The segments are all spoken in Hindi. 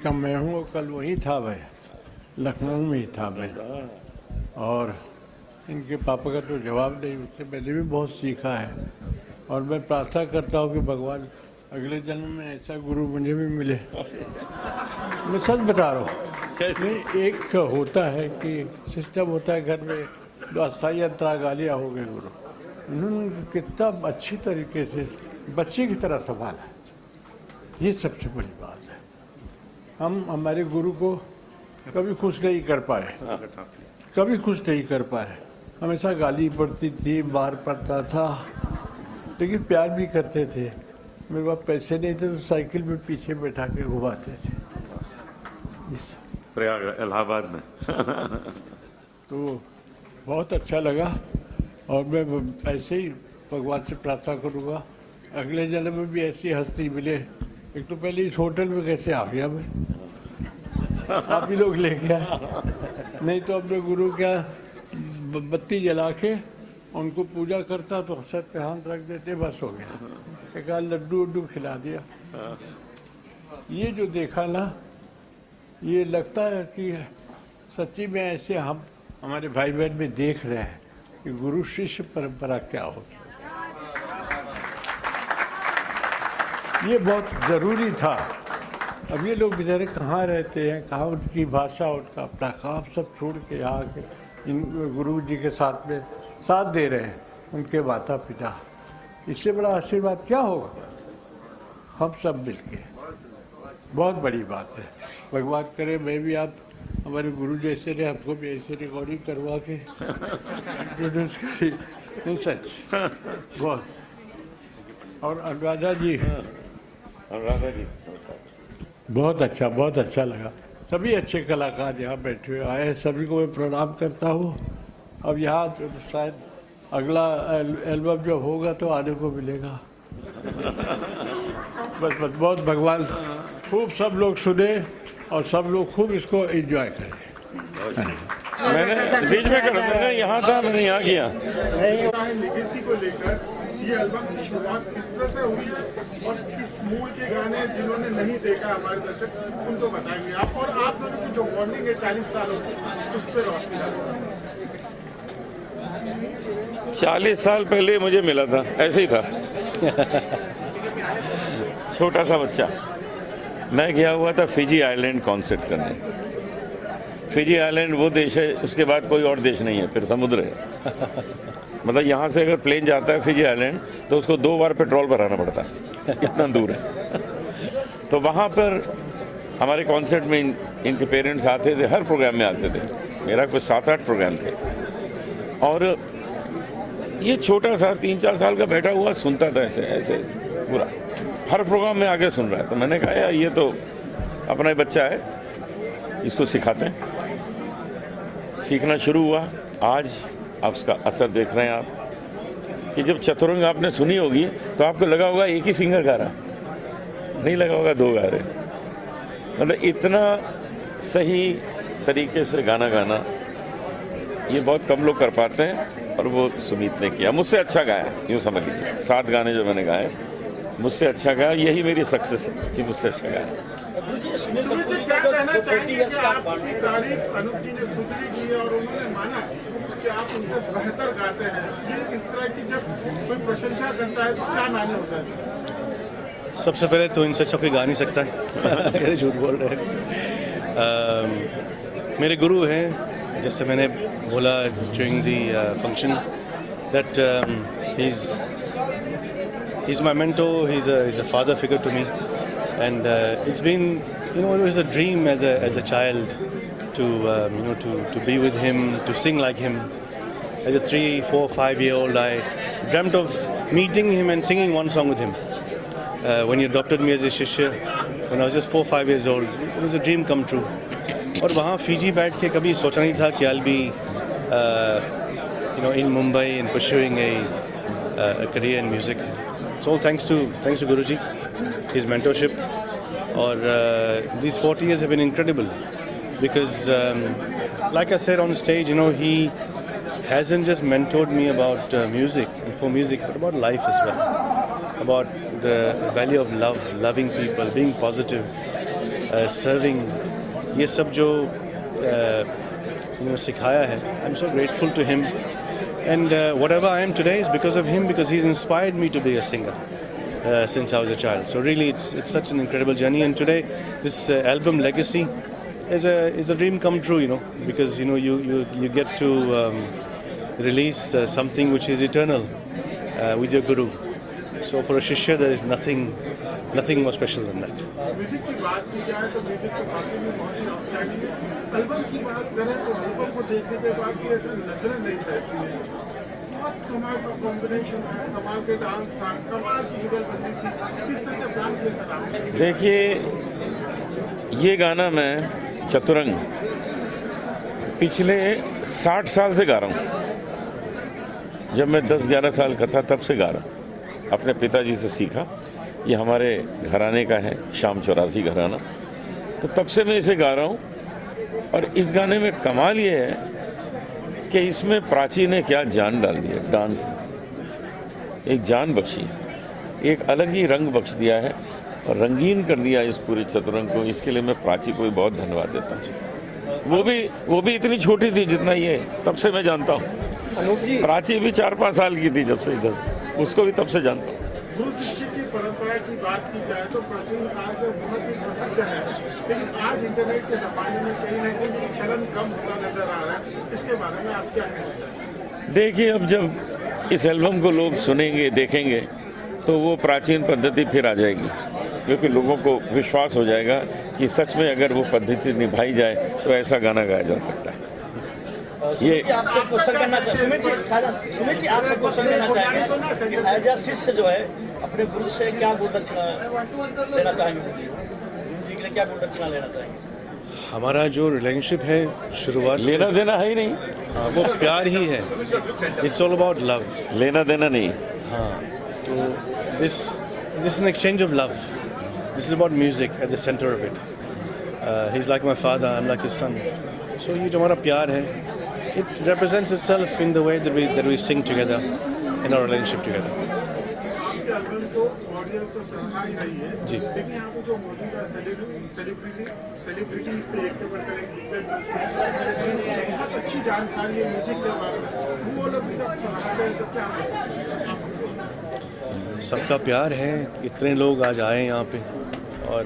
का मैं हूँ और कल वही था मैं, लखनऊ में ही था मैं। और इनके पापा का तो जवाब नहीं, उससे पहले भी बहुत सीखा है। और मैं प्रार्थना करता हूँ कि भगवान अगले जन्म में ऐसा गुरु मुझे भी मिले। मैं सच बता रहा हूँ। एक होता है कि सिस्टम होता है घर में, जो अस्थायी अंतरागालियाँ हो गए गुरु, उन्होंने कितना अच्छी तरीके से बच्चे की तरह संभाला, ये सबसे बड़ी बात है। हम हमारे गुरु को कभी खुश नहीं कर पाए, कभी खुश नहीं कर पाए। हमेशा गाली पड़ती थी, मार पड़ता था, लेकिन प्यार भी करते थे। मेरे पास पैसे नहीं थे तो साइकिल में पीछे बैठा के घुमाते थे प्रयाग इलाहाबाद में। तो बहुत अच्छा लगा और मैं ऐसे ही भगवान से प्रार्थना करूँगा अगले जन्म में भी ऐसी हस्ती मिले। एक तो पहले इस होटल में कैसे आ गया मैं, आप ही लोग ले गया, नहीं तो अपने गुरु क्या बत्ती जला के उनको पूजा करता तो सर पे हाथ रख देते, बस हो गया। एक आध लड्डू उड्डू खिला दिया। ये जो देखा ना, ये लगता है कि सच्ची में ऐसे हम हमारे भाई बहन में देख रहे हैं कि गुरु शिष्य परंपरा क्या होती है। ये बहुत ज़रूरी था। अब ये लोग बेचारे कहाँ रहते हैं, कहाँ उनकी भाषा, उनका अपना काम सब छोड़ के यहाँ के इन गुरु जी के साथ में साथ दे रहे हैं, उनके माता पिता। इससे बड़ा आशीर्वाद क्या होगा, हम सब मिलके, बहुत बड़ी बात है। भगवान करे मैं भी आप हमारे गुरु जैसे रहे, हमको भी ऐसे रिकॉर्डिंग करवा के इंट्रोड्यूस करिए। सच बहुत। और अनुराधा जी, बहुत अच्छा लगा। सभी अच्छे कलाकार यहाँ बैठे हुए आए हैं, सभी को मैं प्रणाम करता हूँ। अब यहाँ तो शायद अगला एल्बम जब होगा तो आने को मिलेगा। बस बहुत भगवान खूब सब लोग सुने और सब लोग खूब इसको एंजॉय करें। मैंने बीच में कर दिया, यहाँ था, मैंने यहाँ किया। लेगेसी को लेकर ये एल्बम की शुरुआत किस तरह से हुई है और किस मूड के गाने जिन्होंने नहीं देखा हमारे दर्शक उनको बताएंगे आप, और आप दोनों की जो बॉन्डिंग है 40 सालों की, उस पर रोशनी डालेंगे। 40 साल पहले मुझे मिला था, ऐसे ही था। छोटा सा बच्चा, मैं गया हुआ था फिजी आइलैंड कॉन्सर्ट करने। फिजी आइलैंड वो देश है, उसके बाद कोई और देश नहीं है, फिर समुद्र है। मतलब यहाँ से अगर प्लेन जाता है फिजी आइलैंड तो उसको 2 बार पेट्रोल भराना पड़ता है, इतना दूर है। तो वहाँ पर हमारे कॉन्सर्ट में इनके पेरेंट्स आते थे, हर प्रोग्राम में आते थे। मेरा कुछ 7-8 प्रोग्राम थे और ये छोटा सा 3-4 साल का बैठा हुआ सुनता था ऐसे ऐसे पूरा, हर प्रोग्राम में आगे सुन रहा है। तो मैंने कहा यार ये तो अपना ही बच्चा है, इसको सिखाते हैं। सीखना शुरू हुआ। आज आप उसका असर देख रहे हैं आप कि जब चतुरंग आपने सुनी होगी तो आपको लगा होगा एक ही सिंगर गा रहा, नहीं लगा होगा 2 गा रहे। मतलब इतना सही तरीके से गाना गाना ये बहुत कम लोग कर पाते हैं, और वो सुमीत ने किया। मुझसे अच्छा गाया, यूँ समझ लीजिए। 7 गाने जो मैंने गाए मुझसे अच्छा गाया, यही मेरी सक्सेस है कि मुझसे अच्छा गाया। आप उनसे बेहतर गाते हैं, ये इस तरह की जब कोई प्रशंसा करता है तो क्या मायने होता है? सबसे पहले तो इनसे अच्छा कोई गा नहीं सकता है। झूठ बोल रहे हैं। मेरे गुरु हैं, जैसे मैंने बोला during the function that he's my mentor, he's a father figure to me, and it's been, you know, it was a dream as a child to to be with him, to sing like him. As a 3, 4, 5-year-old, I dreamt of meeting him and singing one song with him. When he adopted me as a shishya, when I was just 4, 5 years old, it was a dream come true. और वहाँ फिजी बैठ के कभी सोचा नहीं था कि I'll be in Mumbai and pursuing a career in music. So thanks to Guruji, his mentorship, or these 40 years have been incredible because, like I said on stage, you know, he hasn't just mentored me about music and for music, but about life as well, about the value of love, loving people, being positive, serving, ये सब जो सिखाया है, I am so grateful to him. And whatever I am today is because of him, because he's inspired me to be a singer since I was a child. So really, it's such an incredible journey. And today, this album Legacy is a dream come true, because you get to release something which is eternal with your guru. So for a shishya, there is nothing more special than that. Music की बात की जाए तो म्यूजिक तो काफी में बहुत ही आउटस्टैंडिंग है. एल्बम की बात करें तो एल्बम को देखने के बाद भी ऐसा नजर नहीं रहती है. बहुत कमाल का कॉम्बिनेशन है, कमाल के डांस था, कमाल की वीडियो बनी थी. किस तरह से प्लान किया सर आपने? देखिए, ये गाना मैं चतुरंग पिछले 60 साल से गा रहा हूँ. जब मैं 10-11 साल का था तब से गा रहा हूँ. अपने पिताजी से सीखा. ये हमारे घराने का है, शाम 84 घराना. तो तब से मैं इसे गा रहा हूँ. और इस गाने में कमाल ये है कि इसमें प्राची ने क्या जान डाल दी है. डांस ने एक जान बख्शी, एक अलग ही रंग बख्श दिया है और रंगीन कर दिया इस पूरे चतुरंग को. इसके लिए मैं प्राची को भी बहुत धन्यवाद देता हूँ. वो भी इतनी छोटी थी जितना ये, तब से मैं जानता हूँ. प्राची भी 4-5 साल की थी जब से इधर, उसको भी तब से जानता हूँ. गुरु शिष्य की परंपरा की बात की जाए तो प्राचीन काल से बहुत ही प्रसिद्ध है, लेकिन आज इंटरनेट के जमाने में कहीं ना कहीं चलन कम होता नजर आ रहा है. इसके बारे में आप क्या कहते हैं? देखिए, अब जब इस एल्बम को लोग सुनेंगे, देखेंगे, तो वो प्राचीन पद्धति फिर आ जाएगी, क्योंकि लोगों को विश्वास हो जाएगा कि सच में अगर वो पद्धति निभाई जाए तो ऐसा गाना गाया जा सकता है. ये आपसे क्वेश्चन करना सुमित जी आपसे क्वेश्चन करना चाहेंगे, एज अ शिष्य जो है अपने गुरु से क्या गुरु दक्षिणा लेना चाहेंगे? गुरु जी के लिए क्या गुरु दक्षिणा लेना चाहेंगे? हमारा जो रिलेशनशिप है शुरुआत से, लेना देना है ही नहीं. हाँ, वो प्यार ही है. It's all about love. लेना देना नहीं. हाँ, तो this is an exchange of love. This is about music at the centre of it. He is like my father, I am like his son. So ये जो हमारा प्यार है, it represents itself in the way that we sing together in our relationship together. Album को ऑडियंस तो सराहा ही रही है जी. लेकिन यहाँ पे जो मौजूदा सेलिब्रिटीज थे, एक से बढ़कर एक दिग्गज, बहुत अच्छी जानकारी है म्यूजिक के बारे में, वो लोग भी जब सराहा गए तो क्या हो सकता है? सबका प्यार है, इतने लोग आज आए यहाँ पे, और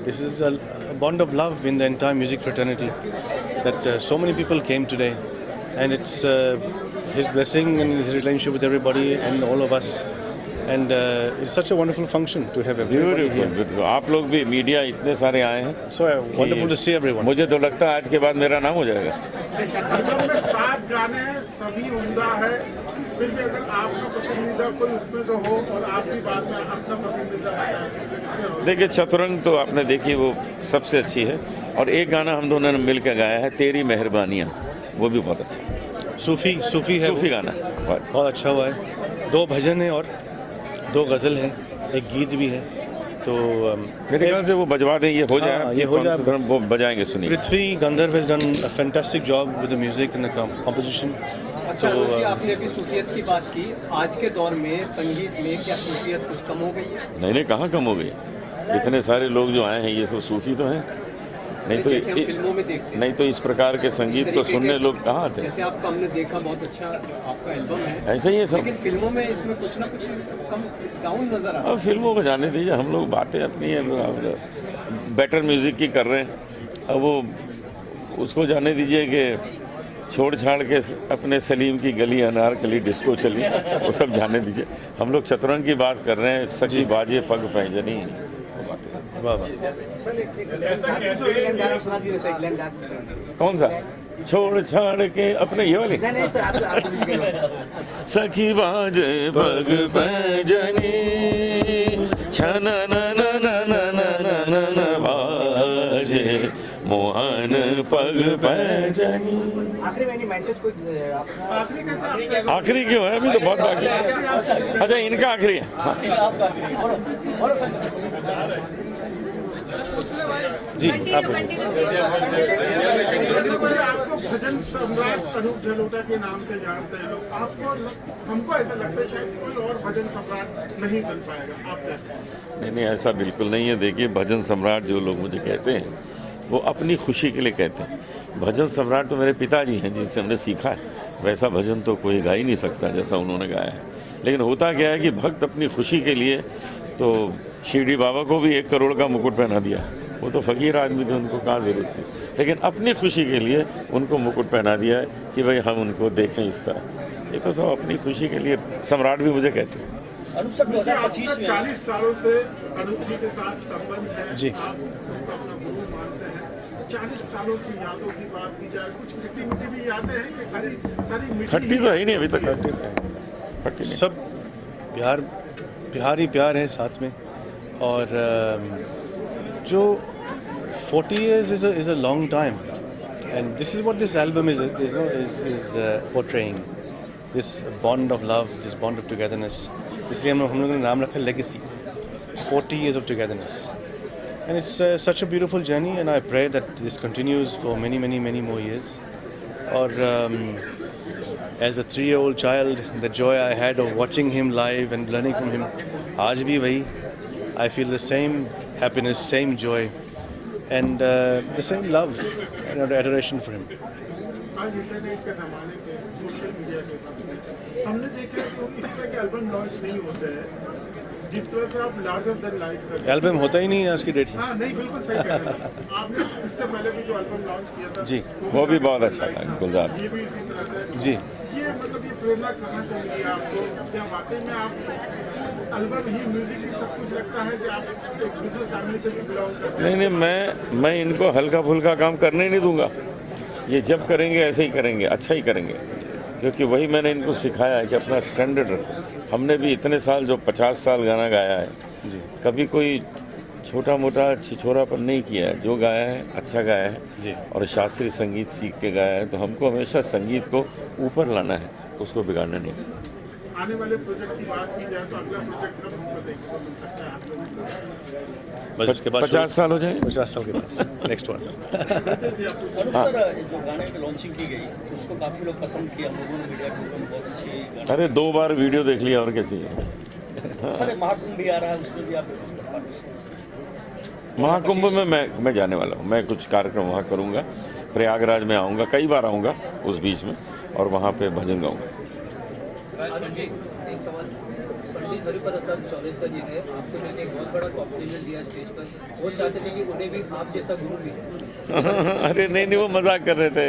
this is a bond of love in the entire music fraternity that so many people came today, and it's his blessing and his relationship with everybody and all of us, and it's such a wonderful function to have everybody here. Beautiful. आप लोग भी, मीडिया इतने सारे आए हैं. So wonderful to see everyone. मुझे तो लगता है आज के बाद मेरा नाम हो जाएगा. एल्बम में 7 गाने हैं, सभी उम्दा है. फिर भी अगर आपका पसंदीदा कोई उसमें तो हो, और आप भी बाद में अपना पसंदीदा बताएं. देखिए, चतुरंग तो आपने देखी, वो सबसे अच्छी है. और एक गाना हम दोनों ने मिलकर गाया है, तेरी मेहरबानियाँ, वो भी बहुत अच्छा है. सूफी है. सूफी गाना बहुत अच्छा हुआ है. 2 भजन है और 2 गज़ल है, एक गीत भी है. तो मेरे ख्याल से वो बजवा दें, ये हो जाए. हाँ, ये हो जाए. वो बजाएंगे, सुनिए. पृथ्वी गंधर्व has done a fantastic job with the music and the composition. अच्छा, जी आपने अभी सूफियत की बात की. आज के दौर में संगीत में क्या सूफियत कुछ कम हो गई है? नहीं, कहाँ कम हो गई. इतने सारे लोग जो आए हैं, ये सब सूफी तो हैं. नहीं तो फिल्मों में देखते हैं, नहीं तो इस प्रकार के संगीत को सुनने लोग कहाँ आते हैं. जैसे आपका हमने देखा, बहुत अच्छा आपका एल्बम है, ऐसा ही है सब. लेकिन फिल्मों में इसमें कुछ ना कुछ कम डाउन नजर आ रहा है. अब फिल्मों को जाने दीजिए, हम लोग बातें अपनी बेटर म्यूजिक की कर रहे हैं. अब वो उसको जाने दीजिए कि छोड़ छाड़ के अपने सलीम की गली, अनारकली, डिस्को चली, वो सब जाने दीजिए. हम लोग चतुरंग की बात कर रहे हैं. सखी बाजे पग पैजनी, वाह वाह. कौन सा? छोड़ छाड़ के अपने ये वाली. सखी बाजे पग पैजनी, छना ना ना ना ना ना ना ना बाजे मोहन पग पैजनी. आखिरी क्यों है? अभी तो बहुत बाकी है. अच्छा, इनका आखिरी है. जी आप बोलिए। आपको भजन सम्राट अनूप जलोटा के नाम से जानते हैं लोग, आपको हमको ऐसा लगता है शायद कोई और भजन सम्राट नहीं बन पाएगा, आप क्या कहते हैं? नहीं, ऐसा बिल्कुल नहीं है। देखिए, भजन सम्राट जो लोग मुझे कहते हैं वो अपनी खुशी के लिए कहते हैं। भजन सम्राट तो मेरे पिताजी हैं जिनसे हमने सीखा है। वैसा भजन तो कोई गा ही नहीं सकता जैसा उन्होंने गाया है। लेकिन होता क्या है कि भक्त अपनी खुशी के लिए, तो शिरडी बाबा को भी 1 करोड़ का मुकुट पहना दिया। वो तो फ़कीर आदमी थे, उनको कहाँ ज़रूरत थी, लेकिन अपनी खुशी के लिए उनको मुकुट पहना दिया है कि भाई हम उनको देखें इस तरह। ये तो सब अपनी खुशी के लिए सम्राट भी मुझे कहते हैं। अनूप सर 2025 में 40 सालों से अनूप जी के साथ संबंध है, जी। आप उनको अपना गुरु मानते हैं। 40 सालों की यादों की बात की जाए, कुछ खट्टी मीठी भी यादें हैं कि सारी मीठी खट्टी तो है ही नहीं अभी तक, खट्टी नहीं। सब प्यार ही प्यार है साथ में। और जो 40 years is a long time, and this is what this album is portraying, this bond of love, this bond of togetherness. इसलिए हम लोगों ने नाम रखा legacy, 40 years of togetherness, and it's such a beautiful journey, and I pray that this continues for many more years. और as a 3-year-old child, the joy I had of watching him live and learning from him, आज भी वही, I feel the same happiness, same joy, and the same love and adoration for him. आज इंटरनेट के ज़माने पे, सोशल मीडिया के ज़माने, हमने देखा तो इस तरह के एल्बम लॉन्च नहीं होते हैं जिस तरह से आप लार्जर देन लाइफ करते हैं। एल्बम होता ही नहीं है आज की डेट में। हाँ, नहीं, बिल्कुल सही कह रहे हैं। आपने इससे पहले भी जो एल्बम लॉन्च किया था, जी, वो भी बहुत अच्छा था, गुलजार। ये भी इसी तरह से। जी, ये मतलब ये प्रेरणा कहाँ से मिली आपको? क्या वाकई में आप एल्बम ही म्यूजिक ही सब कुछ लगता है कि आप एक बिजनेस फैमिली से भी बिलोंग करते हैं? नहीं, मैं इनको हल्का फुल्का काम करने नहीं दूंगा। ये जब करेंगे ऐसे ही करेंगे, अच्छा ही करेंगे, क्योंकि वही मैंने इनको सिखाया है कि अपना स्टैंडर्ड रखो। हमने भी इतने साल, जो 50 साल गाना गाया है, कभी कोई छोटा मोटा छिछोरापन नहीं किया है। जो गाया है अच्छा गाया है, और शास्त्रीय संगीत सीख के गाया है। तो हमको हमेशा संगीत को ऊपर लाना है, उसको बिगाड़ना नहीं। आने वाले प्रोजेक्ट की बात की जाए तो अगला प्रोजेक्ट कब हमको देखने को मिल सकता है आप लोगों को? बस उसके बाद 50 साल हो जाए, 50 साल के बाद नेक्स्ट वन। अनूप सर जो गाने की लॉन्चिंग की गई उसको काफ़ी लोग पसंद किया, लोगों ने मीडिया के ऊपर बहुत अच्छी गाने। अरे 2 बार वीडियो देख लिया, और क्या चाहिए। सर महाकुंभ भी आ रहा है, उसमें भी आप महाकुंभ में मैं जाने वाला हूँ। मैं कुछ कार्यक्रम वहाँ करूँगा, प्रयागराज में आऊँगा, कई बार आऊँगा उस बीच में, और वहाँ पे भजन गाऊँगा। एक सवाल, पंडित हरिप्रसाद चौरसिया जी ने आपको मैंने एक बहुत बड़ा कॉम्प्लीमेंट दिया स्टेज पर। वो चाहते थे कि उन्हें भी आप जैसा गुरु मिले। अरे नहीं, वो मजाक कर रहे थे।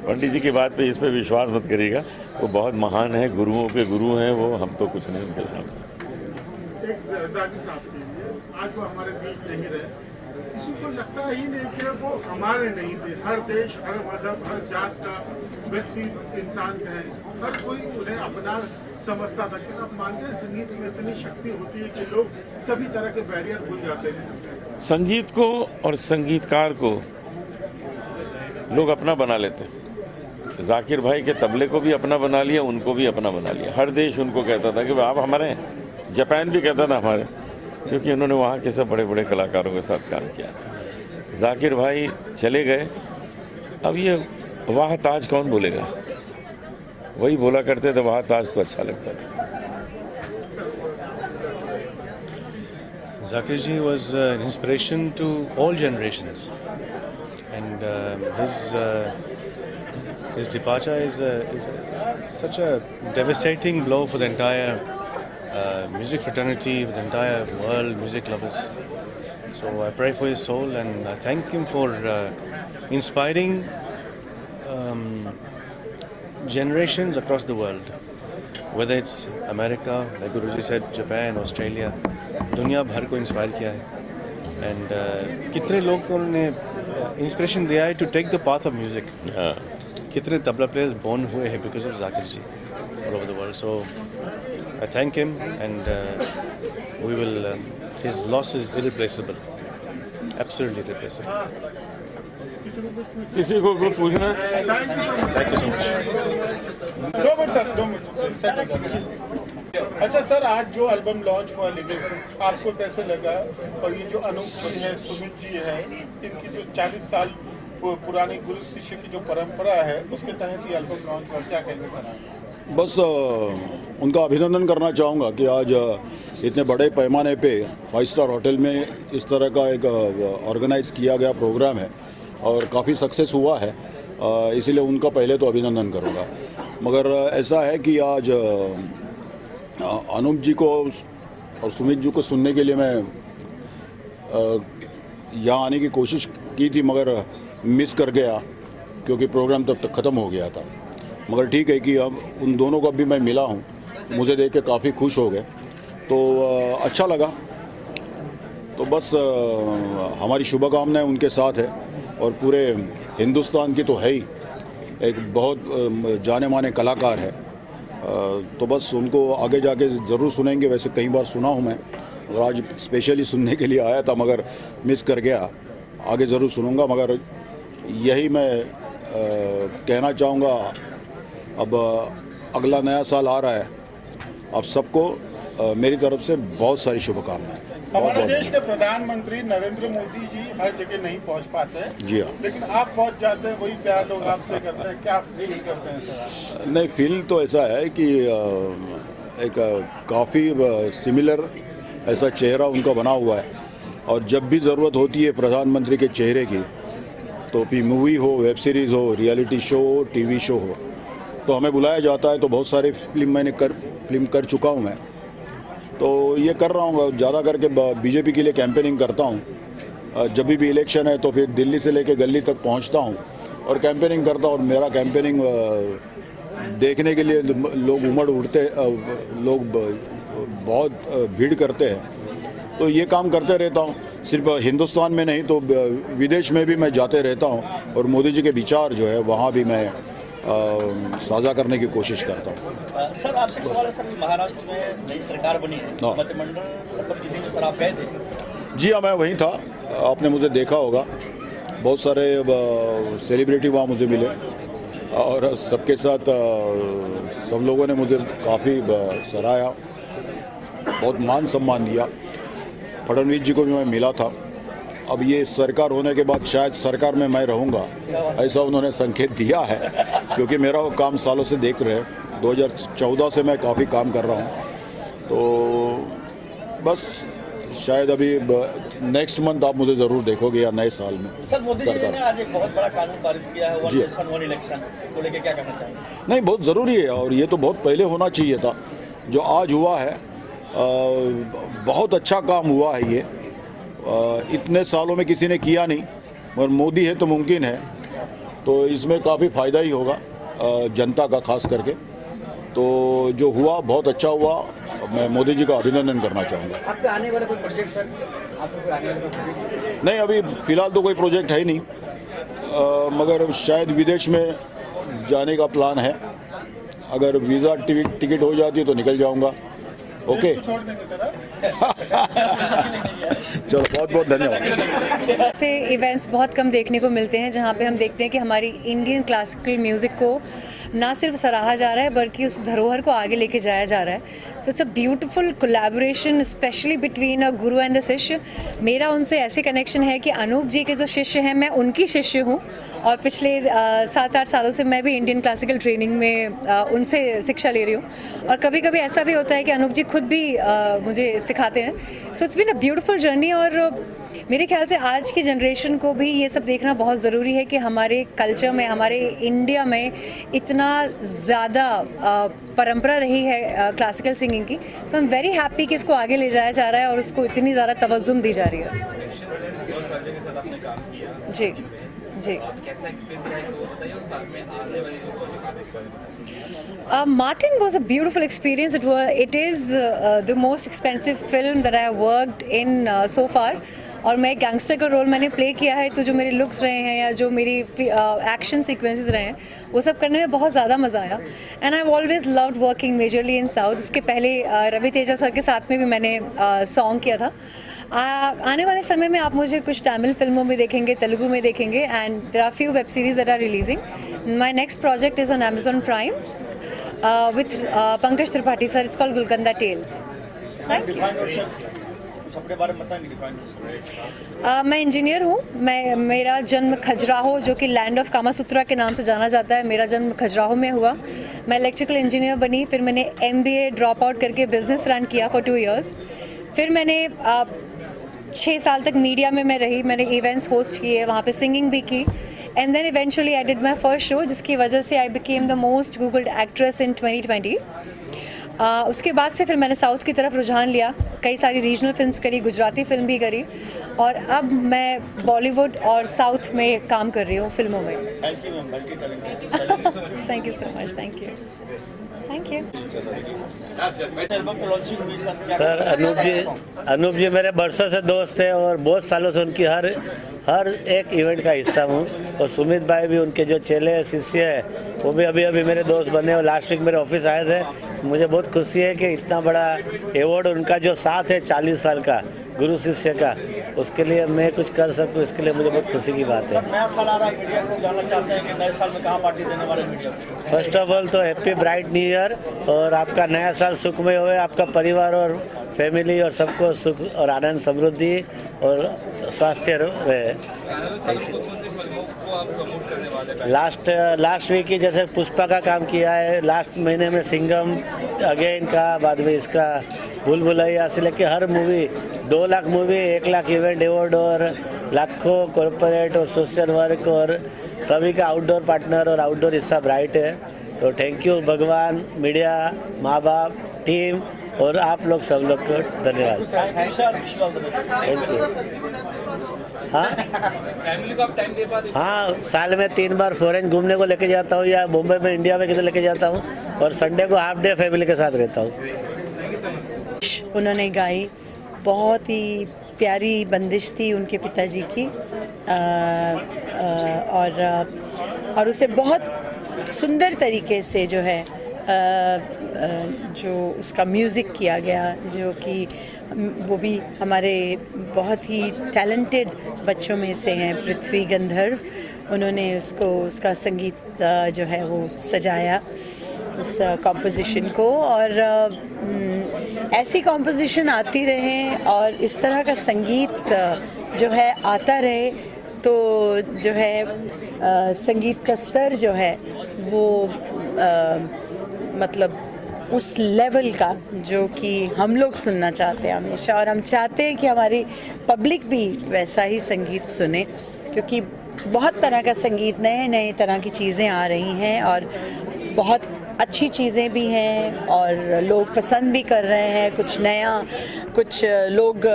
पंडित जी की बात पे, इस पे विश्वास मत करिएगा। वो बहुत महान है, गुरुओं के गुरु हैं वो, हम तो कुछ नहीं उनके सामने। एक जाकिर साहब के लिए, आज वो हमारे बीच नहीं रहे, किसी को लगता ही नहीं कि वो हमारे नहीं थे। हर देश, हर मजहब, हर जात का व्यक्ति, इंसान कहे, हर कोई उन्हें अपना समझता था। कि आप मानते हैं संगीत में इतनी शक्ति होती है कि लोग सभी तरह के बैरियर भूल जाते हैं? संगीत को और संगीतकार को लोग अपना बना लेते हैं। जाकिर भाई के तबले को भी अपना बना लिया, उनको भी अपना बना लिया। हर देश उनको कहता था कि आप हमारे हैं। जापान भी कहता था हमारे, क्योंकि उन्होंने वहाँ के सब बड़े बड़े कलाकारों के साथ काम किया। जाकिर भाई चले गए, अब ये वाह ताज कौन बोलेगा? वही बोला करते थे, वाह ताज तो अच्छा लगता था। Zakir ji was an inspiration to all generations, and his departure is such a devastating blow for the entire music fraternity, for the entire world, music lovers. So I pray for his soul, and I thank him for inspiring generations across the world, whether it's America, like Guruji said, Japan, Australia, दुनिया भर को इंस्पायर किया है। एंड कितने लोग को उन्होंने इंस्पिरेशन दिया है to take the path of music. कितने तबला प्लेयर्स बोर्न हुए हैं because of Zakir ji all over the world. So I thank him, and we will, his loss is irreplaceable, absolutely irreplaceable. किसी को कुछ पूछना? Thank you so much. 2 minute sir, 2 minute. अच्छा सर, आज जो एल्बम लॉन्च हुआ लेगेसी, आपको कैसे लगा? और ये जो अनूप जी है, सुमित जी है, इनकी जो 40 साल पुरानी गुरु शिष्य की जो परंपरा है, उसके तहत ये एल्बम लॉन्च हुआ, क्या कहेंगे सर आप? बस उनका अभिनंदन करना चाहूँगा कि आज इतने बड़े पैमाने पे 5 स्टार होटल में इस तरह का एक ऑर्गेनाइज किया गया प्रोग्राम है और काफ़ी सक्सेस हुआ है, इसीलिए उनका पहले तो अभिनंदन करूँगा। मगर ऐसा है कि आज अनूप जी को और सुमित जी को सुनने के लिए मैं यहाँ आने की कोशिश की थी, मगर मिस कर गया क्योंकि प्रोग्राम तब तक ख़त्म हो गया था। मगर ठीक है कि अब उन दोनों को भी मैं मिला हूँ, मुझे देख के काफ़ी खुश हो गए, तो अच्छा लगा। तो बस हमारी शुभकामनाएं उनके साथ है और पूरे हिंदुस्तान की तो है ही, एक बहुत जाने माने कलाकार है। तो बस उनको आगे जाके ज़रूर सुनेंगे। वैसे कई बार सुना हूँ मैं और आज स्पेशली सुनने के लिए आया था, मगर मिस कर गया। आगे ज़रूर सुनूंगा, मगर यही मैं कहना चाहूँगा, अब अगला नया साल आ रहा है, आप सबको मेरी तरफ से बहुत सारी शुभकामनाएं। हमारे देश के प्रधानमंत्री नरेंद्र मोदी जी हर जगह नहीं पहुंच पाते हैं, जी हाँ, लेकिन आप पहुंच जाते हैं, वही प्यार लोग आपसे करते हैं, क्या फील करते हैं सर? नहीं, फील तो ऐसा है कि एक काफ़ी सिमिलर ऐसा चेहरा उनका बना हुआ है और जब भी ज़रूरत होती है प्रधानमंत्री के चेहरे की, तो फिर मूवी हो, वेब सीरीज़ हो, रियलिटी शो हो, टीवी शो हो, तो हमें बुलाया जाता है। तो बहुत सारी फिल्म कर चुका हूँ मैं, तो ये कर रहा हूँ। ज़्यादा करके बीजेपी के लिए कैंपेनिंग करता हूँ। जब भी इलेक्शन है तो फिर दिल्ली से लेके गली तक पहुँचता हूँ और कैंपेनिंग करता हूँ। और मेरा कैंपेनिंग देखने के लिए लोग उमड़ उठते, लोग बहुत भीड़ करते हैं। तो ये काम करते रहता हूँ, सिर्फ हिंदुस्तान में नहीं तो विदेश में भी मैं जाते रहता हूँ और मोदी जी के विचार जो है वहाँ भी मैं साझा करने की कोशिश करता हूँ। सर आपसे एक सवाल है सर, महाराष्ट्र में नई सरकार बनी है, मंत्रिमंडल शपथ ली थी, तो सर आप गए थे? जी हाँ, मैं वहीं था, आपने मुझे देखा होगा। बहुत सारे सेलिब्रिटी वहाँ मुझे मिले और सबके साथ सब लोगों ने मुझे काफ़ी सराहा, बहुत मान सम्मान दिया। फडणवीस जी को भी मैं मिला था। अब ये सरकार होने के बाद शायद सरकार में मैं रहूँगा, ऐसा उन्होंने संकेत दिया है, क्योंकि मेरा वो काम सालों से देख रहे हैं। 2014 से मैं काफ़ी काम कर रहा हूँ, तो बस शायद अभी नेक्स्ट मंथ आप मुझे ज़रूर देखोगे या नए साल में। सर मोदी जी ने आज एक बहुत बड़ा कानून पारित किया है, वन नेशन वन इलेक्शन को लेकर क्या कहना चाहेंगे? नहीं, बहुत ज़रूरी है और ये तो बहुत पहले होना चाहिए था। जो आज हुआ है बहुत अच्छा काम हुआ है। ये इतने सालों में किसी ने किया नहीं, और मोदी है तो मुमकिन है, तो इसमें काफ़ी फ़ायदा ही होगा जनता का खास करके। तो जो हुआ बहुत अच्छा हुआ, मैं मोदी जी का अभिनंदन करना चाहूँगा। आपके आने वाला कोई प्रोजेक्ट सर? आपको कोई आने वाला प्रोजेक्ट? नहीं, अभी फ़िलहाल तो कोई प्रोजेक्ट है नहीं, मगर शायद विदेश में जाने का प्लान है। अगर वीज़ा टिकट हो जाती है तो निकल जाऊँगा। ओके, छोड़ देंगे सर आप? चलो, बहुत बहुत धन्यवाद। से इवेंट्स बहुत कम देखने को मिलते हैं जहाँ पे हम देखते हैं कि हमारी इंडियन क्लासिकल म्यूज़िक को ना सिर्फ सराहा जा रहा है बल्कि उस धरोहर को आगे लेके जाया जा रहा है। So it's a beautiful collaboration specially between a Guru and the शिष्य। मेरा उनसे ऐसे कनेक्शन है कि अनूप जी के जो शिष्य हैं, मैं उनकी शिष्य हूँ और पिछले 7-8 सालों से मैं भी इंडियन क्लासिकल ट्रेनिंग में उनसे शिक्षा ले रही हूँ। और कभी कभी ऐसा भी होता है कि अनूप जी खुद भी मुझे सिखाते हैं। So it's been a beautiful journey. और मेरे ख्याल से आज की जनरेशन को भी ये सब देखना बहुत ज़रूरी है कि हमारे कल्चर में, हमारे इंडिया में इतना ज़्यादा परंपरा रही है क्लासिकल सिंगिंग की। सो आई एम वेरी हैप्पी कि इसको आगे ले जाया जा रहा है और उसको इतनी ज़्यादा तवज्जुम दी जा रही है। जी जी, Martin was a beautiful experience. It is the most expensive film that I have worked in so far. और मैं गैंगस्टर का रोल मैंने प्ले किया है, तो जो मेरे लुक्स रहे हैं या जो मेरी एक्शन सीक्वेंसेस रहे हैं, वो सब करने में बहुत ज़्यादा मज़ा आया। And I have always loved working majorly in south. इसके पहले रवि तेजा सर के साथ में भी मैंने सॉन्ग किया था। आने वाले समय में आप मुझे कुछ तमिल फिल्मों में देखेंगे, तेलुगु में देखेंगे, and there are few web series that are releasing. My next project is on Amazon Prime with Pankaj Tripathi sir. It's called Gulkanda Tales. Thank you. Define yourself, अपने बारे में बताएंगे डिफाइन योरसेल्फ। मैं इंजीनियर हूँ। मेरा जन्म खजुराहो, जो कि लैंड ऑफ कामासूत्रा के नाम से जाना जाता है, मेरा जन्म खजुराहो में हुआ। मैं इलेक्ट्रिकल इंजीनियर बनी, फिर मैंने MBA ड्रॉप आउट करके बिजनेस रन किया फॉर 2 years। फिर मैंने 6 साल तक मीडिया में मैं रही, मैंने इवेंट्स होस्ट किए, वहाँ पे सिंगिंग भी की। And then eventually I did my first show, जिसकी वजह से I became the most Googled actress in 2020। उसके बाद से फिर मैंने साउथ की तरफ रुझान लिया, कई सारी रीजनल फिल्म्स करी, गुजराती फिल्म भी करी, और अब मैं बॉलीवुड और साउथ में काम कर रही हूँ फिल्मों में। Thank you ma'am, multi talented. Thank you so much, thank you, thank you. Album की लॉन्चिंग हुई सर, अनूप जी मेरे बरसों से दोस्त हैं और बहुत सालों से उनकी हर एक इवेंट का हिस्सा हूँ। और सुमित भाई भी उनके जो चेले शिष्य हैं वो भी अभी मेरे दोस्त बने और लास्ट वीक मेरे ऑफिस आए थे। मुझे बहुत खुशी है कि इतना बड़ा अवार्ड उनका जो साथ है 40 साल का गुरु शिष्य का, उसके लिए मैं कुछ कर सकूँ, इसके लिए मुझे बहुत खुशी की बात है। नया साल आ रहा है, मीडिया को जानना चाहते हैं कि नए साल में कहाँ पार्टी देने वाले मीडिया को? फर्स्ट ऑफ ऑल तो हैप्पी ब्राइट न्यू ईयर, और आपका नया साल सुखमय होवे, आपका परिवार और फैमिली और सबको सुख और आनंद समृद्धि और स्वास्थ्य रहे। लास्ट वीक ही जैसे पुष्पा का काम किया है, लास्ट महीने में सिंघम अगेन का, बाद में इसका भूल भुलैया से लेके हर movie 2 lakh movie, 1 lakh event award और लाखों कॉरपोरेट और सोशल वर्क और सभी का आउटडोर पार्टनर और आउटडोर हिस्सा ब्राइट है। तो थैंक यू भगवान, मीडिया, माँ बाप, टीम और आप लोग सब लोग को धन्यवाद। Thank you. हाँ, साल में 3 बार फॉरेन घूमने को लेके जाता हूँ, या मुंबई में, इंडिया में किधर लेके जाता हूँ, और संडे को हाफ डे फैमिली के साथ रहता हूँ। उन्होंने गाई, बहुत ही प्यारी बंदिश थी उनके पिताजी की, और उसे बहुत सुंदर तरीके से जो है जो उसका म्यूज़िक किया गया, जो कि वो भी हमारे बहुत ही टैलेंटेड बच्चों में से हैं, पृथ्वी गंधर्व। उन्होंने उसका संगीत जो है वो सजाया उस कॉम्पोजिशन को, और ऐसी कॉम्पोजिशन आती रहे और इस तरह का संगीत जो है आता रहे, तो जो है संगीत का स्तर जो है वो मतलब उस लेवल का जो कि हम लोग सुनना चाहते हैं हमेशा, और हम चाहते हैं कि हमारी पब्लिक भी वैसा ही संगीत सुने, क्योंकि बहुत तरह का संगीत, नए तरह की चीज़ें आ रही हैं और बहुत अच्छी चीज़ें भी हैं और लोग पसंद भी कर रहे हैं कुछ नया, कुछ लोग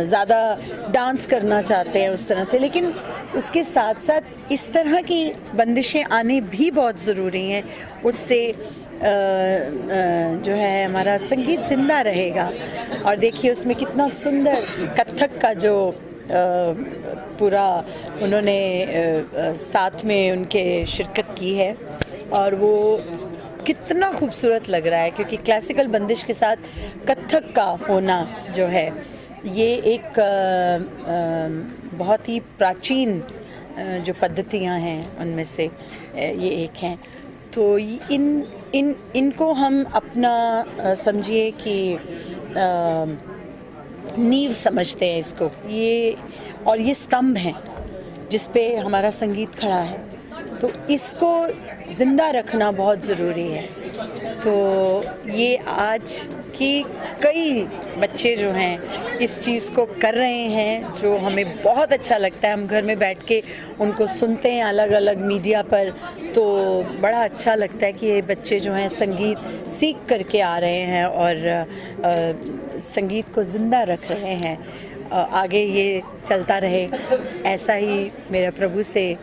ज़्यादा डांस करना चाहते हैं उस तरह से, लेकिन उसके साथ साथ इस तरह की बंदिशें आने भी बहुत ज़रूरी हैं। उससे जो है हमारा संगीत ज़िंदा रहेगा। और देखिए उसमें कितना सुंदर कथक का जो पूरा उन्होंने साथ में उनके शिरकत की है, और वो कितना खूबसूरत लग रहा है, क्योंकि क्लासिकल बंदिश के साथ कथक का होना जो है ये एक बहुत ही प्राचीन जो पद्धतियाँ हैं उनमें से ये एक हैं। तो इनको हम अपना समझिए कि नींव समझते हैं इसको, ये स्तंभ हैं जिस पे हमारा संगीत खड़ा है, तो इसको ज़िंदा रखना बहुत ज़रूरी है। तो ये आज की कई बच्चे जो हैं इस चीज़ को कर रहे हैं, जो हमें बहुत अच्छा लगता है। हम घर में बैठ के उनको सुनते हैं अलग अलग मीडिया पर, तो बड़ा अच्छा लगता है कि ये बच्चे जो हैं संगीत सीख करके आ रहे हैं और संगीत को ज़िंदा रख रहे हैं। आगे ये चलता रहे, ऐसा ही मेरा प्रभु से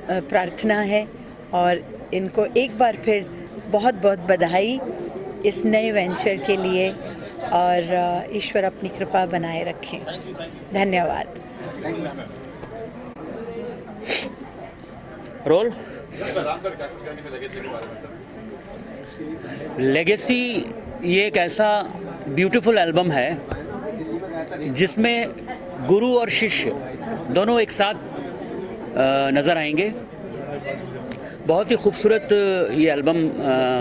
प्रार्थना है। और इनको एक बार फिर बहुत बहुत बधाई इस नए वेंचर के लिए, और ईश्वर अपनी कृपा बनाए रखें। धन्यवाद। रोल लेगेसी ये एक ऐसा ब्यूटीफुल एल्बम है जिसमें गुरु और शिष्य दोनों एक साथ नज़र आएंगे। बहुत ही खूबसूरत ये एल्बम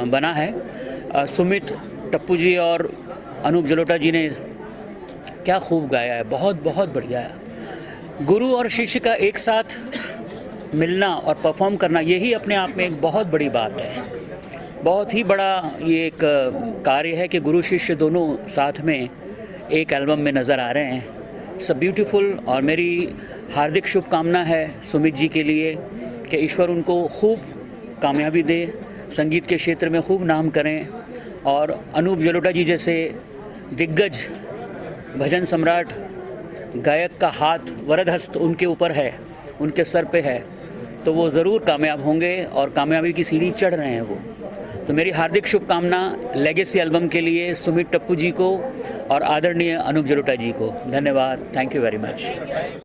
बना है। सुमित, टप्पू जी और अनूप जलोटा जी ने क्या खूब गाया है, बहुत बहुत बढ़िया है। गुरु और शिष्य का एक साथ मिलना और परफॉर्म करना, यही अपने आप में एक बहुत बड़ी बात है। बहुत ही बड़ा ये एक कार्य है कि गुरु शिष्य दोनों साथ में एक एल्बम में नज़र आ रहे हैं। इट्स अ ब्यूटीफुल, और मेरी हार्दिक शुभकामना है सुमित जी के लिए कि ईश्वर उनको खूब कामयाबी दे, संगीत के क्षेत्र में खूब नाम करें, और अनूप जलोटा जी जैसे दिग्गज भजन सम्राट गायक का हाथ, वरद हस्त उनके ऊपर है, उनके सर पे है, तो वो ज़रूर कामयाब होंगे और कामयाबी की सीढ़ी चढ़ रहे हैं वो। तो मेरी हार्दिक शुभकामना लेगेसी एल्बम के लिए सुमित, टप्पू जी को और आदरणीय अनूप जलोटा जी को। धन्यवाद, थैंक यू वेरी मच।